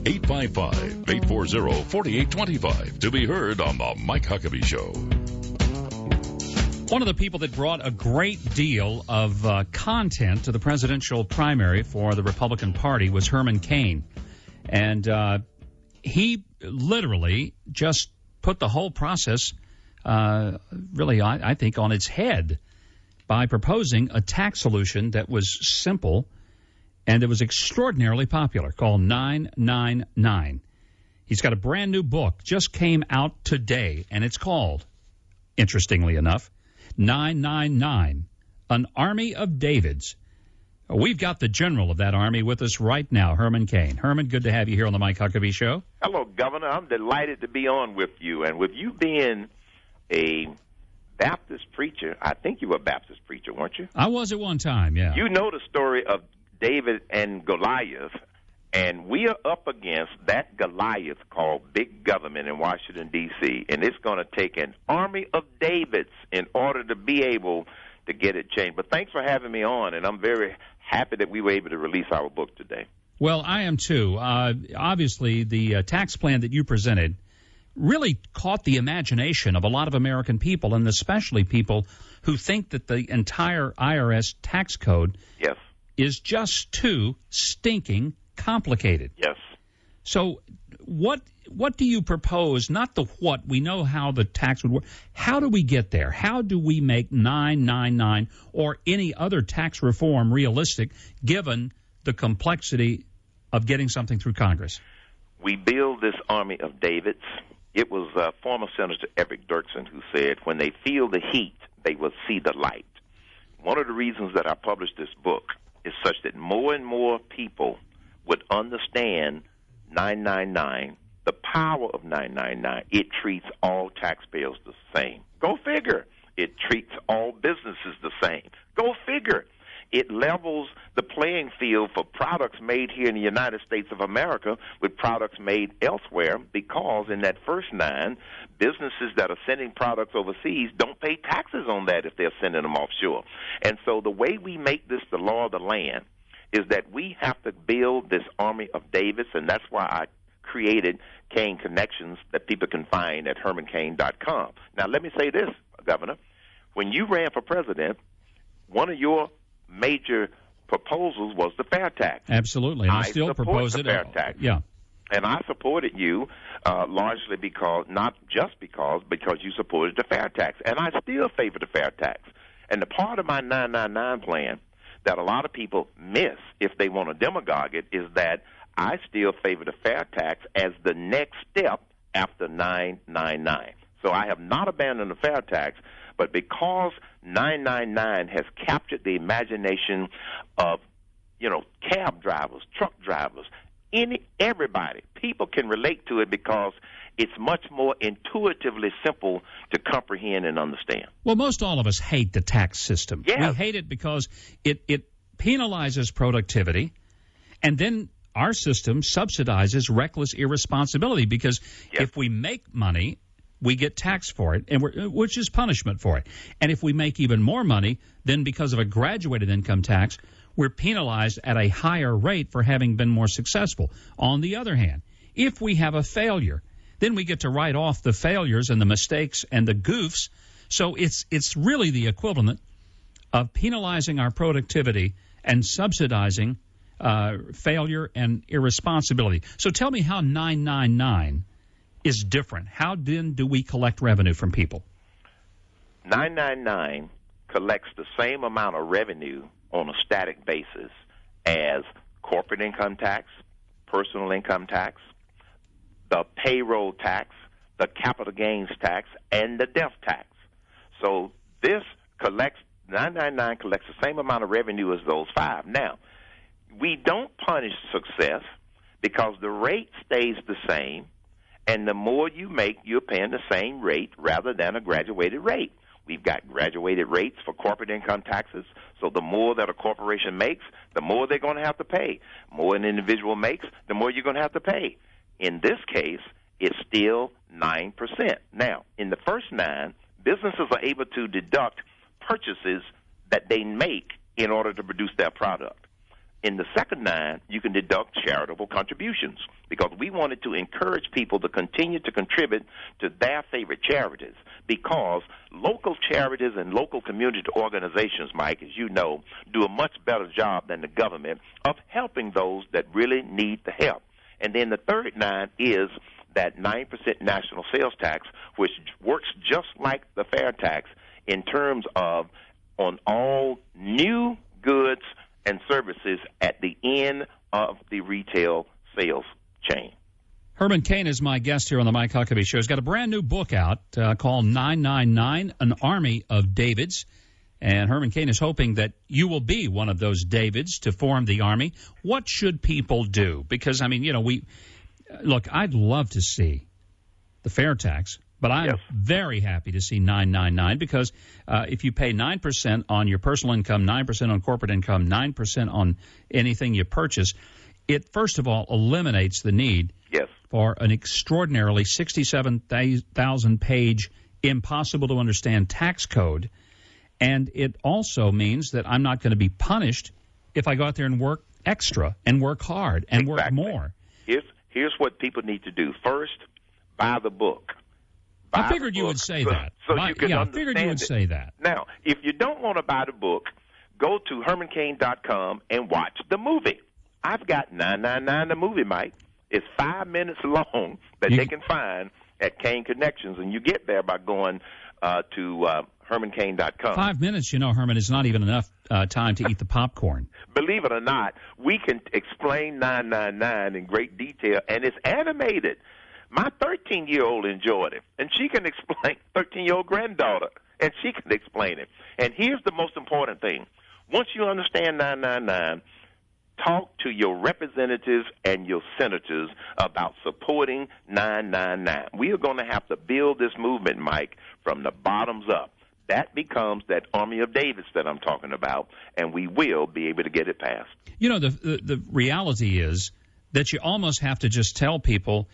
855-840-4825 to be heard on the Mike Huckabee Show. One of the people that brought a great deal of content to the presidential primary for the Republican Party was Herman Cain. And he literally just put the whole process, really, I think, on its head by proposing a tax solution that was simple and it was extraordinarily popular, called 999. He's got a brand new book, just came out today, and it's called, interestingly enough, 999, An Army of Davids. We've got the general of that army with us right now, Herman Cain. Herman, good to have you here on the Mike Huckabee Show. Hello, Governor. I'm delighted to be on with you. And with you being a Baptist preacher, I think you were a Baptist preacher, weren't you? I was at one time, yeah. You know the story of David and Goliath, and we are up against that Goliath called Big Government in Washington, D.C., and it's going to take an army of Davids in order to be able to get it changed. But thanks for having me on, and I'm very happy that we were able to release our book today. Well, I am too. Obviously, the tax plan that you presented really caught the imagination of a lot of American people, and especially people who think that the entire IRS tax code is just too stinking complicated. Yes. So what do you propose? Not the what. We know how the tax would work. How do we get there? How do we make 999 or any other tax reform realistic given the complexity of getting something through Congress? We build this army of Davids. It was former Senator Eric Dirksen who said, when they feel the heat, they will see the light. One of the reasons that I published this book is such that more and more people would understand 999, the power of 999. It treats all taxpayers the same. Go figure. It treats all businesses the same. Go figure. It levels the playing field for products made here in the United States of America with products made elsewhere, because in that first 9, businesses that are sending products overseas don't pay taxes on that if they're sending them offshore. And so the way we make this the law of the land is that we have to build this army of Davids, and that's why I created Cain Connections that people can find at hermancain.com. Now, let me say this, Governor. When you ran for president, one of your major proposals was the fair tax. Absolutely, and I still propose it. Fair tax. Yeah. And I supported you largely because, not just because you supported the fair tax. And I still favor the fair tax. And the part of my 999 plan that a lot of people miss if they want to demagogue it is that I still favor the fair tax as the next step after 999. So I have not abandoned the fair tax, but because 999 has captured the imagination of, cab drivers, truck drivers, everybody, people can relate to it because it's much more intuitively simple to comprehend and understand. Well, most all of us hate the tax system. Yes. We hate it because it penalizes productivity, and then our system subsidizes reckless irresponsibility because if we make money, we get taxed for it, which is punishment for it. And if we make even more money, then because of a graduated income tax, we're penalized at a higher rate for having been more successful. On the other hand, if we have a failure, then we get to write off the failures and the mistakes and the goofs. So it's really the equivalent of penalizing our productivity and subsidizing failure and irresponsibility. So tell me how 999 is different. How then do we collect revenue from people? 999 collects the same amount of revenue on a static basis as corporate income tax, personal income tax, the payroll tax, the capital gains tax, and the death tax. So this 999 collects the same amount of revenue as those 5. Now, we don't punish success because the rate stays the same, and the more you make, you're paying the same rate rather than a graduated rate. We've got graduated rates for corporate income taxes, so the more that a corporation makes, the more they're going to have to pay. More an individual makes, the more you're going to have to pay. In this case, it's still 9%. Now, in the first 9, businesses are able to deduct purchases that they make in order to produce their product. In the second 9, you can deduct charitable contributions because we wanted to encourage people to continue to contribute to their favorite charities because local charities and local community organizations, Mike, as you know, do a much better job than the government of helping those that really need the help. And then the third 9 is that 9% national sales tax, which works just like the fair tax in terms of on all new goods and services at the end of the retail sales chain. Herman Cain is my guest here on the Mike Huckabee Show. He's got a brand new book out called 999, An Army of Davids. And Herman Cain is hoping that you will be one of those Davids to form the army. What should people do? Because, I mean, you know, look, I'd love to see the fair tax, but I'm very happy to see 999 because if you pay 9% on your personal income, 9% on corporate income, 9% on anything you purchase, it first of all eliminates the need for an extraordinarily 67,000-page, impossible-to-understand tax code. And it also means that I'm not going to be punished if I go out there and work extra and work hard and work more. Here's what people need to do. First, buy the book. I figured you would say that. I figured you would say that. Now, if you don't want to buy the book, go to HermanCain.com and watch the movie. I've got 999 the movie, Mike. It's 5 minutes long that they can find at Cain Connections, and you get there by going to HermanCain.com. 5 minutes, you know, Herman, is not even enough time to eat the popcorn. Believe it or not, we can explain 999 in great detail, and it's animated. My 13-year-old enjoyed it, and she can explain, 13-year-old granddaughter, and she can explain it. And here's the most important thing. Once you understand 999, talk to your representatives and your senators about supporting 999. We are going to have to build this movement, Mike, from the bottoms up. That becomes that army of Davids that I'm talking about, and we will be able to get it passed. You know, the reality is that you almost have to just tell people,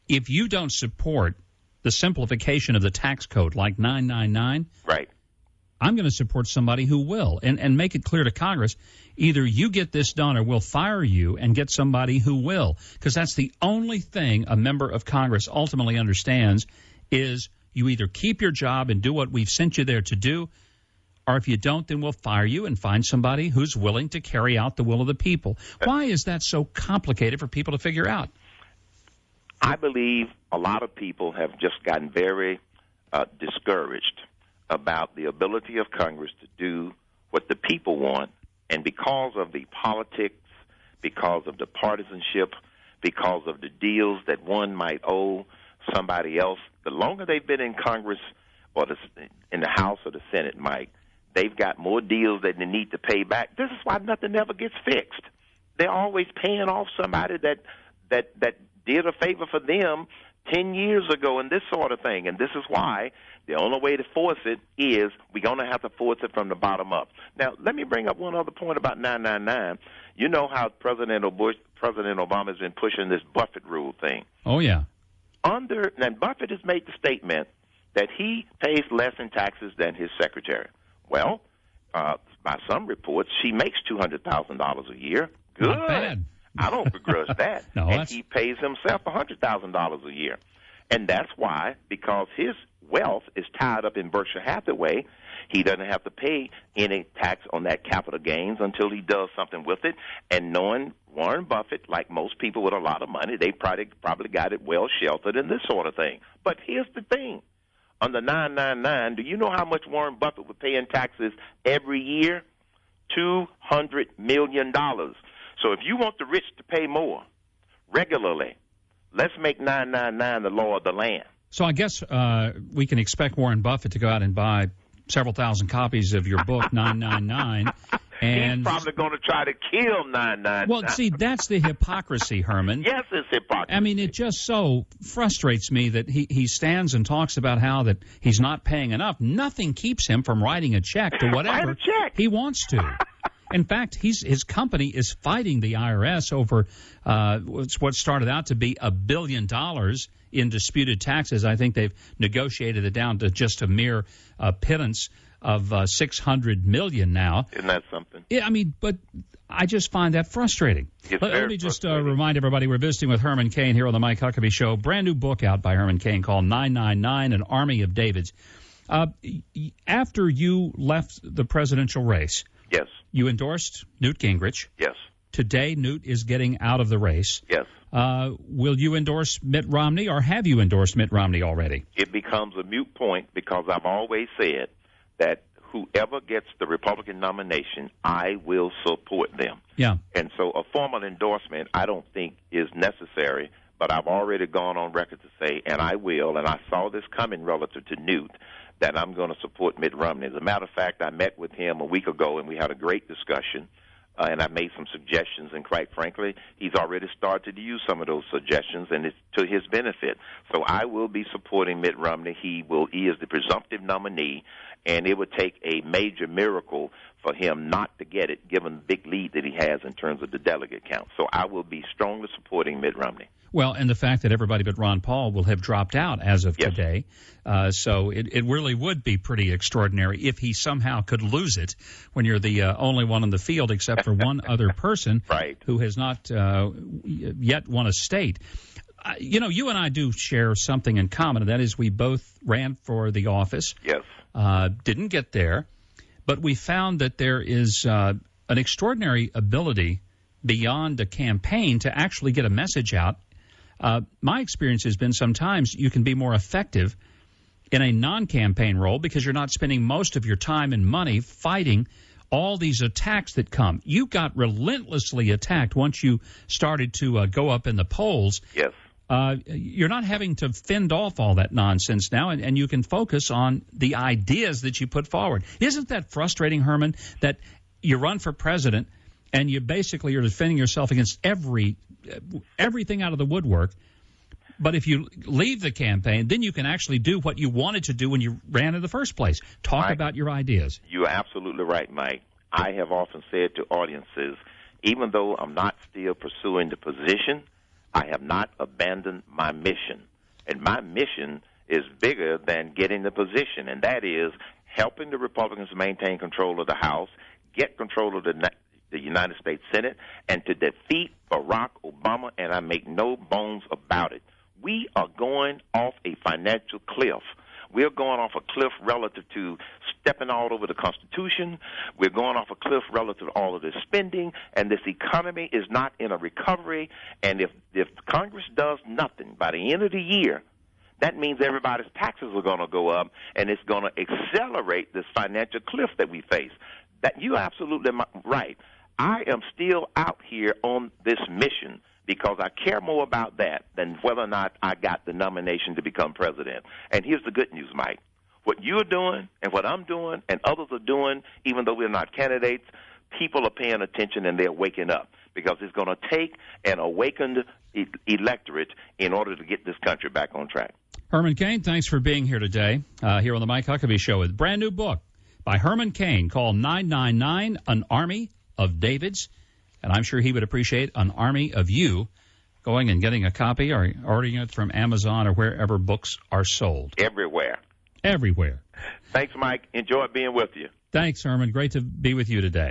if you don't support the simplification of the tax code like 999, right, I'm going to support somebody who will, and make it clear to Congress, either you get this done or we'll fire you and get somebody who will, because that's the only thing a member of Congress ultimately understands is you either keep your job and do what we've sent you there to do, or if you don't, then we'll fire you and find somebody who's willing to carry out the will of the people. Why is that so complicated for people to figure out? I believe a lot of people have just gotten very discouraged about the ability of Congress to do what the people want, and because of the politics, because of the partisanship, because of the deals that one might owe somebody else, the longer they've been in Congress or in the House or the Senate, Mike, they've got more deals that they need to pay back. This is why nothing ever gets fixed. They're always paying off somebody that did a favor for them 10 years ago and this sort of thing. And this is why the only way to force it is we're going to have to force it from the bottom up. Now, let me bring up one other point about 999. You know how President Obama has been pushing this Buffett rule thing. Oh, yeah. And Buffett has made the statement that he pays less in taxes than his secretary. Well, by some reports, she makes $200,000 a year. Good. Not bad. I don't begrudge that. No, and he pays himself $100,000 a year. And that's why, because his wealth is tied up in Berkshire Hathaway, he doesn't have to pay any tax on that capital gains until he does something with it. And knowing Warren Buffett, like most people with a lot of money, they probably got it well sheltered and this sort of thing. But here's the thing. On the 999, do you know how much Warren Buffett would pay in taxes every year? $200 million. So if you want the rich to pay more regularly, let's make 999 the law of the land. So I guess we can expect Warren Buffett to go out and buy several thousand copies of your book, 999. And he's probably going to try to kill 999. Well, see, that's the hypocrisy, Herman. Yes, it's hypocrisy. I mean, it just so frustrates me that he stands and talks about how that he's not paying enough. Nothing keeps him from writing a check to whatever he wants to. In fact, his company is fighting the IRS over what started out to be $1 billion in disputed taxes. I think they've negotiated it down to just a mere pittance of $600 million now. Isn't that something? Yeah, I mean, but I just find that frustrating. Let me just remind everybody we're visiting with Herman Cain here on the Mike Huckabee Show. Brand new book out by Herman Cain called 999, An Army of Davids. After you left the presidential race, yes, you endorsed Newt Gingrich. Yes. Today, Newt is getting out of the race. Yes. Will you endorse Mitt Romney, or have you endorsed Mitt Romney already? It becomes a moot point because I've always said that whoever gets the Republican nomination, I will support them. Yeah. And so a formal endorsement I don't think is necessary, but I've already gone on record to say, and I will, and I saw this coming relative to Newt, that I'm going to support Mitt Romney. As a matter of fact, I met with him a week ago, and we had a great discussion. And I made some suggestions, and quite frankly, he's already started to use some of those suggestions, and it's to his benefit. So I will be supporting Mitt Romney. He is the presumptive nominee, and it would take a major miracle for him not to get it, given the big lead that he has in terms of the delegate count. So I will be strongly supporting Mitt Romney. Well, and the fact that everybody but Ron Paul will have dropped out as of today, so it really would be pretty extraordinary if he somehow could lose it when you're the only one on the field except for one other person who has not yet won a state. You and I do share something in common, and that is we both ran for the office. Yes. Didn't get there, but we found that there is an extraordinary ability beyond a campaign to actually get a message out. My experience has been sometimes you can be more effective in a non-campaign role because you're not spending most of your time and money fighting all these attacks that come. You got relentlessly attacked once you started to go up in the polls. Yes. You're not having to fend off all that nonsense now, and you can focus on the ideas that you put forward. Isn't that frustrating, Herman, that you run for president and you basically are defending yourself against everything out of the woodwork, but if you leave the campaign, then you can actually do what you wanted to do when you ran in the first place. Talk about your ideas. You're absolutely right, Mike. I have often said to audiences, even though I'm not still pursuing the position, I have not abandoned my mission. And my mission is bigger than getting the position, and that is helping the Republicans maintain control of the House, get control of the United States Senate, and to defeat Barack Obama, and I make no bones about it. We are going off a financial cliff. We're going off a cliff relative to stepping all over the Constitution. We're going off a cliff relative to all of this spending, and this economy is not in a recovery. And if Congress does nothing by the end of the year, that means everybody's taxes are going to go up, and it's going to accelerate this financial cliff that we face. That you're absolutely right. I am still out here on this mission because I care more about that than whether or not I got the nomination to become president. And here's the good news, Mike. What you're doing and what I'm doing and others are doing, even though we're not candidates, people are paying attention and they're waking up because it's going to take an awakened electorate in order to get this country back on track. Herman Cain, thanks for being here today, here on the Mike Huckabee Show with a brand new book by Herman Cain called 999, An Army of Davids, and I'm sure he would appreciate an army of you going and getting a copy or ordering it from Amazon or wherever books are sold. Everywhere. Everywhere. Thanks, Mike. Enjoy being with you. Thanks, Herman. Great to be with you today.